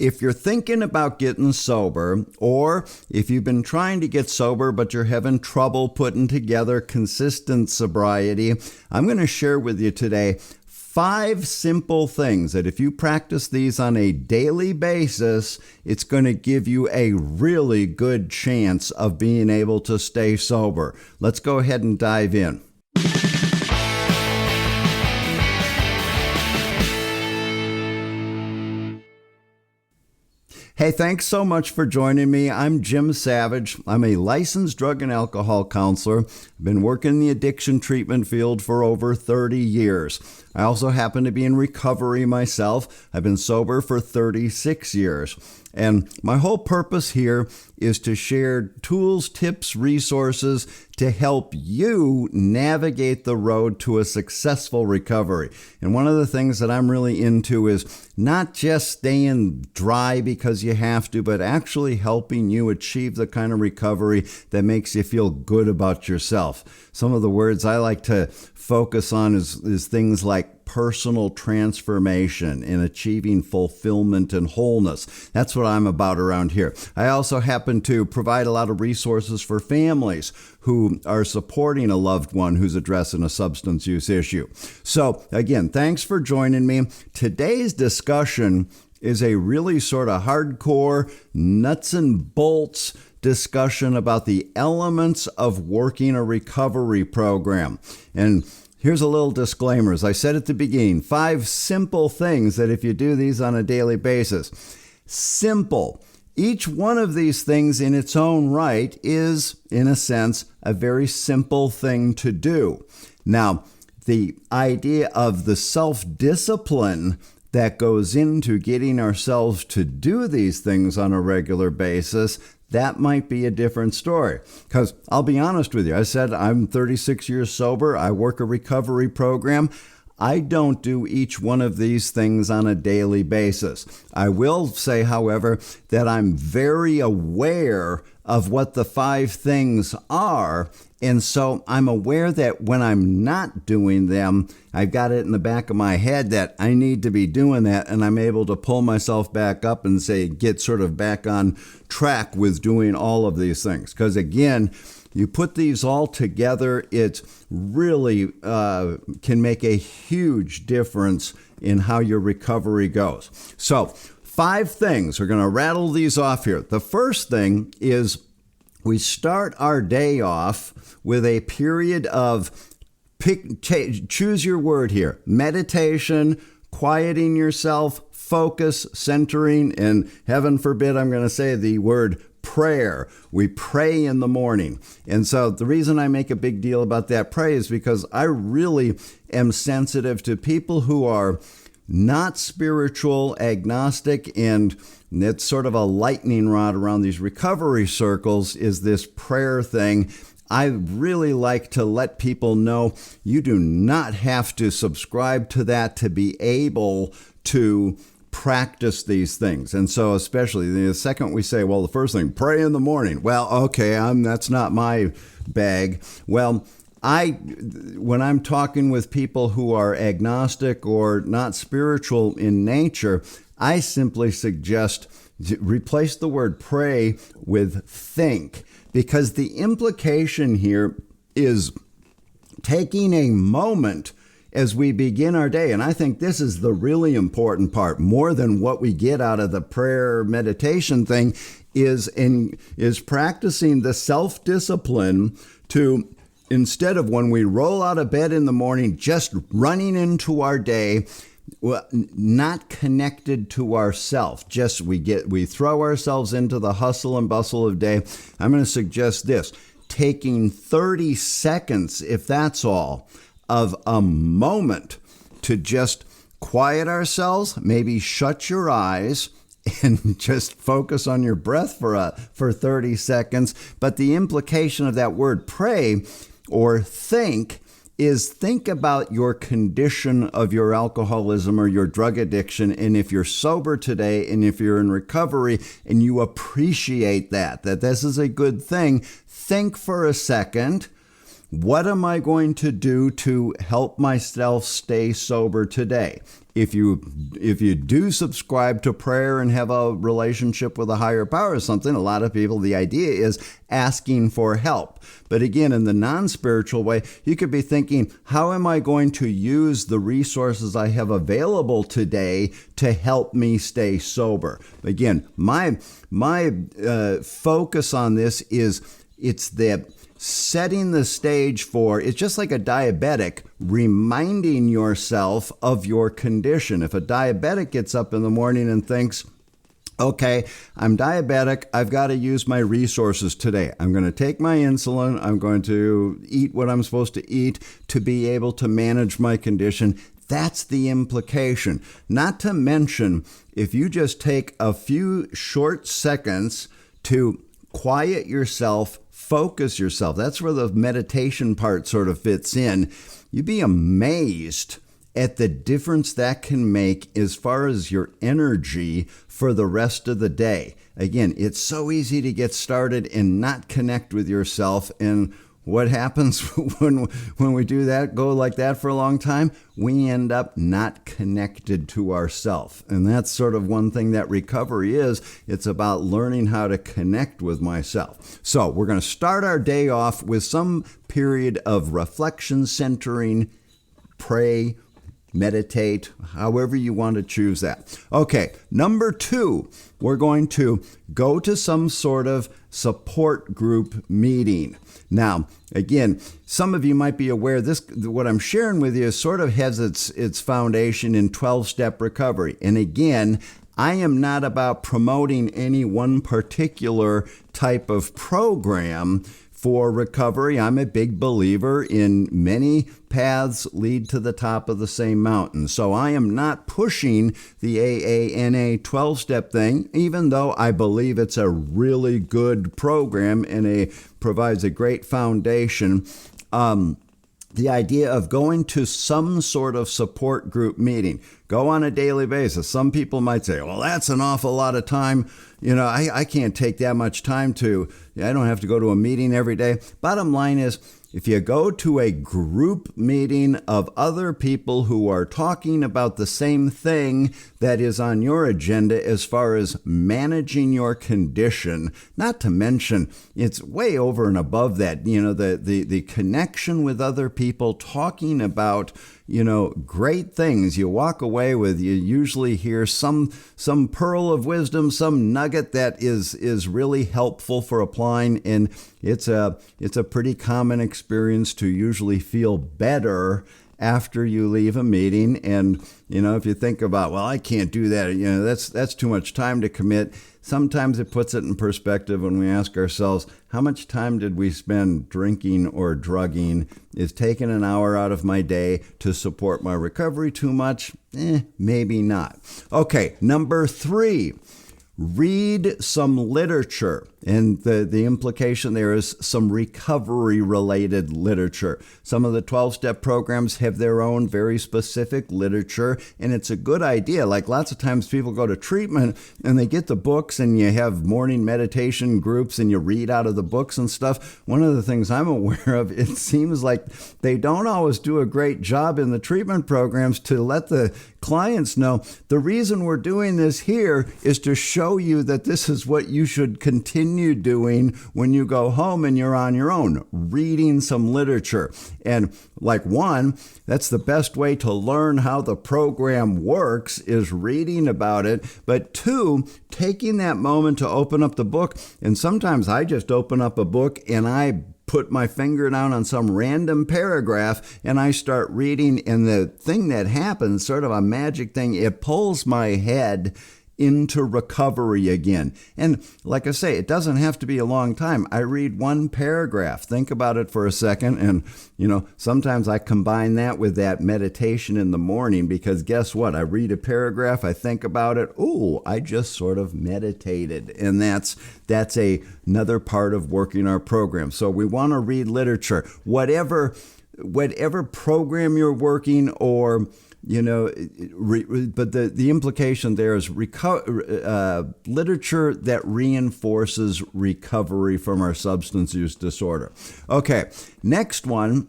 If you're thinking about getting sober, or if you've been trying to get sober but you're having trouble putting together consistent sobriety, I'm going to share with you today 5 simple things that if you practice these on a daily basis, it's going to give you a really good chance of being able to stay sober. Let's go ahead and dive in. Hey, thanks so much for joining me. I'm Jim Savage. I'm a licensed drug and alcohol counselor. I've been working in the addiction treatment field for over 30 years. I also happen to be in recovery myself. I've been sober for 36 years. And my whole purpose here is to share tools, tips, resources to help you navigate the road to a successful recovery. And one of the things that I'm really into is not just staying dry because you have to, but actually helping you achieve the kind of recovery that makes you feel good about yourself. Some of the words I like to focus on is things like personal transformation and achieving fulfillment and wholeness. That's what I'm about around here. I also happen to provide a lot of resources for families who are supporting a loved one who's addressing a substance use issue. So again, thanks for joining me. Today's discussion is a really sort of hardcore, nuts and bolts discussion about the elements of working a recovery program. And here's a little disclaimer. As I said at the beginning, 5 simple things that if you do these on a daily basis, simple. Each one of these things in its own right is, in a sense, a very simple thing to do. Now, the idea of the self-discipline that goes into getting ourselves to do these things on a regular basis, that might be a different story. Because I'll be honest with you, I said I'm 36 years sober. I work a recovery program. I don't do each one of these things on a daily basis. I will say, however, that I'm very aware of what the 5 things are. And so I'm aware that when I'm not doing them, I've got it in the back of my head that I need to be doing that. And I'm able to pull myself back up and get sort of back on track with doing all of these things. Because again, you put these all together, it really can make a huge difference in how your recovery goes. So 5 things. We're going to rattle these off here. The first thing is we start our day off with a period of choose your word here, meditation, quieting yourself, focus, centering, and heaven forbid I'm going to say the word prayer. We pray in the morning. And so the reason I make a big deal about that pray is because I really am sensitive to people who are not spiritual, agnostic, and it's sort of a lightning rod around these recovery circles is this prayer thing. I really like to let people know you do not have to subscribe to that to be able to practice these things. And so especially the second we say, well, the first thing, pray in the morning. Well, okay, that's not my bag. Well, when I'm talking with people who are agnostic or not spiritual in nature, I simply suggest replace the word pray with think, because the implication here is taking a moment as we begin our day. And I think this is the really important part, more than what we get out of the prayer meditation thing, is practicing the self-discipline to, instead of when we roll out of bed in the morning, just running into our day, not connected to ourself. Just we throw ourselves into the hustle and bustle of day. I'm going to suggest this, taking 30 seconds, if that's all, of a moment to just quiet ourselves, maybe shut your eyes and just focus on your breath for 30 seconds. But the implication of that word pray or think is think about your condition of your alcoholism or your drug addiction. And if you're sober today and if you're in recovery and you appreciate that this is a good thing, think for a second. what am I going to do to help myself stay sober today? If you do subscribe to prayer and have a relationship with a higher power or something, a lot of people, the idea is asking for help. But again, in the non-spiritual way, you could be thinking, how am I going to use the resources I have available today to help me stay sober? Again, my focus on this is it's the setting the stage for, it's just like a diabetic, reminding yourself of your condition. If a diabetic gets up in the morning and thinks, okay, I'm diabetic, I've got to use my resources today. I'm going to take my insulin, I'm going to eat what I'm supposed to eat to be able to manage my condition. That's the implication. Not to mention, if you just take a few short seconds to quiet yourself, focus yourself. That's where the meditation part sort of fits in. You'd be amazed at the difference that can make as far as your energy for the rest of the day. Again, it's so easy to get started and not connect with yourself. And what happens when we do that, go like that for a long time? We end up not connected to ourselves. And that's sort of one thing that recovery is. It's about learning how to connect with myself. So we're going to start our day off with some period of reflection, centering, pray, meditate, however you want to choose that. Okay, number 2, we're going to go to some sort of support group meeting. Now, again, some of you might be aware what I'm sharing with you sort of has its foundation in 12-step recovery. And again, I am not about promoting any one particular type of program for recovery. I'm a big believer in many paths lead to the top of the same mountain. So I am not pushing the AANA 12-step thing, even though I believe it's a really good program and provides a great foundation. The idea of going to some sort of support group meeting, go on a daily basis. Some people might say, well, that's an awful lot of time. I can't take that much time I don't have to go to a meeting every day. Bottom line is, if you go to a group meeting of other people who are talking about the same thing that is on your agenda as far as managing your condition, not to mention it's way over and above that, the connection with other people talking about great things you walk away with. You usually hear some pearl of wisdom, some nugget that is really helpful for applying, and it's a pretty common experience to usually feel better after you leave a meeting. And if you think about, well, I can't do that, that's too much time to commit. Sometimes it puts it in perspective when we ask ourselves, how much time did we spend drinking or drugging? Is taking an hour out of my day to support my recovery too much? Maybe not. Okay, number 3, read some literature. And the implication there is some recovery-related literature. Some of the 12-step programs have their own very specific literature, and it's a good idea. Like lots of times people go to treatment and they get the books and you have morning meditation groups and you read out of the books and stuff. One of the things I'm aware of, it seems like they don't always do a great job in the treatment programs to let the clients know the reason we're doing this here is to show you that this is what you should continue doing when you go home and you're on your own, reading some literature. And like that's the best way to learn how the program works is reading about it. But 2, taking that moment to open up the book. And sometimes I just open up a book and I put my finger down on some random paragraph and I start reading, and the thing that happens, sort of a magic thing, it pulls my head into recovery again. And like I say, it doesn't have to be a long time. I read one paragraph, think about it for a second, and sometimes I combine that with that meditation in the morning, because guess what? I read a paragraph, I think about it, I just sort of meditated. And that's another part of working our program. So we want to read literature. Whatever program you're working or but the implication there is literature that reinforces recovery from our substance use disorder. Okay, next one.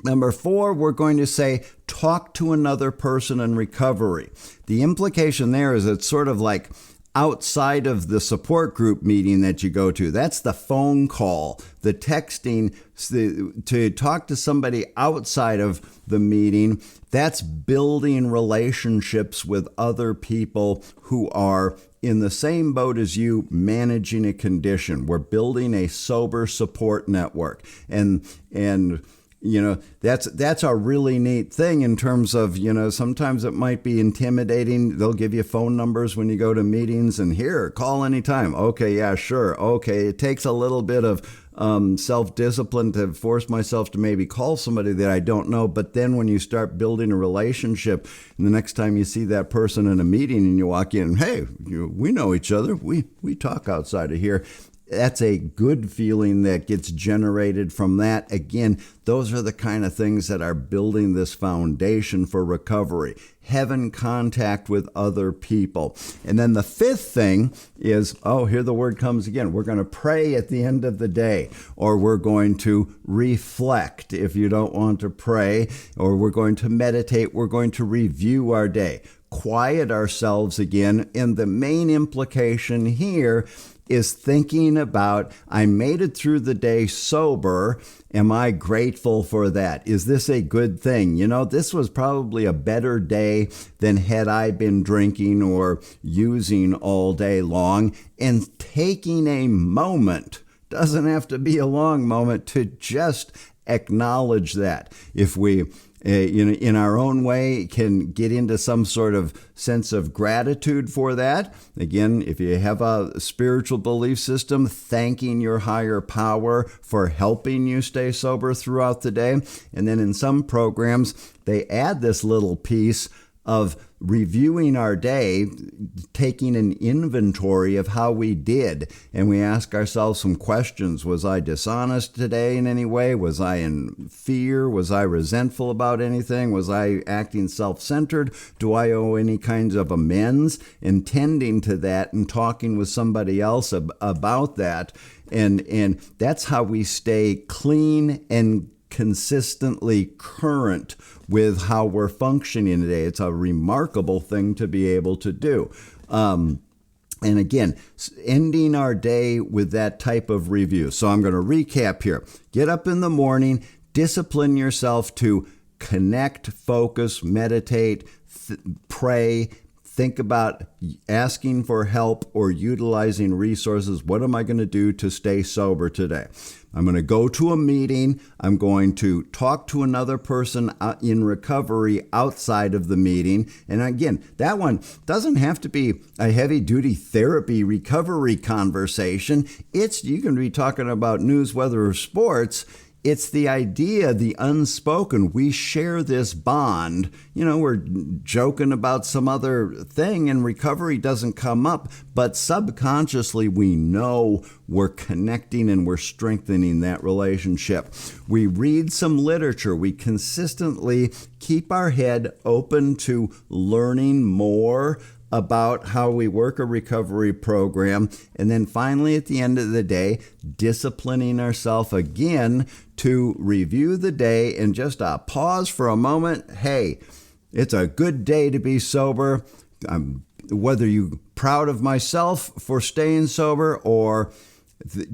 Number 4, we're going to say, talk to another person in recovery. The implication there is it's sort of like outside of the support group meeting that you go to. That's the phone call, the texting, to talk to somebody outside of the meeting. That's building relationships with other people who are in the same boat as you, managing a condition. We're building a sober support network. And that's a really neat thing in terms of, sometimes it might be intimidating. They'll give you phone numbers when you go to meetings and here, call anytime. Okay, yeah, sure. Okay. It takes a little bit of self-discipline to force myself to maybe call somebody that I don't know. But then when you start building a relationship, and the next time you see that person in a meeting and you walk in, hey, we know each other. We talk outside of here. That's a good feeling that gets generated from that. Again, those are the kind of things that are building this foundation for recovery. Having contact with other people. And then the 5th thing is, here the word comes again. We're going to pray at the end of the day, or we're going to reflect if you don't want to pray, or we're going to meditate. We're going to review our day, quiet ourselves again. And the main implication here is thinking about, I made it through the day sober. Am I grateful for that? Is this a good thing? This was probably a better day than had I been drinking or using all day long. And taking a moment, doesn't have to be a long moment, to just acknowledge that. If we in our own way, can get into some sort of sense of gratitude for that. Again, if you have a spiritual belief system, thanking your higher power for helping you stay sober throughout the day. And then in some programs, they add this little piece of reviewing our day, taking an inventory of how we did. And we ask ourselves some questions. Was I dishonest today in any way? Was I in fear? Was I resentful about anything? Was I acting self-centered? Do I owe any kinds of amends? And tending to that and talking with somebody else about that. And that's how we stay clean and consistently current with how we're functioning today. It's a remarkable thing to be able to do. And again, ending our day with that type of review. So I'm going to recap here. Get up in the morning, discipline yourself to connect, focus, meditate, pray, think about asking for help or utilizing resources. What am I going to do to stay sober today? I'm going to go to a meeting. I'm going to talk to another person in recovery outside of the meeting. And again, that one doesn't have to be a heavy-duty therapy recovery conversation. You can be talking about news, weather, or sports. It's the idea, the unspoken. We share this bond. We're joking about some other thing and recovery doesn't come up, but subconsciously we know we're connecting and we're strengthening that relationship. We read some literature. We consistently keep our head open to learning more about how we work a recovery program. And then finally, at the end of the day, disciplining ourselves again to review the day and just pause for a moment. Hey, it's a good day to be sober. Whether you're proud of myself for staying sober or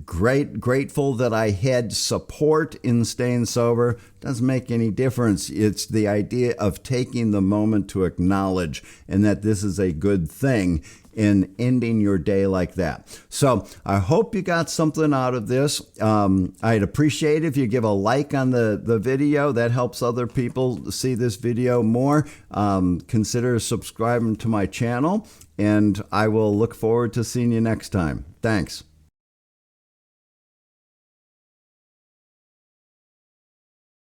grateful that I had support in staying sober, doesn't make any difference. It's the idea of taking the moment to acknowledge and that this is a good thing and ending your day like that. So I hope you got something out of this. I'd appreciate if you give a like on the video. That helps other people see this video more. Consider subscribing to my channel, and I will look forward to seeing you next time. Thanks.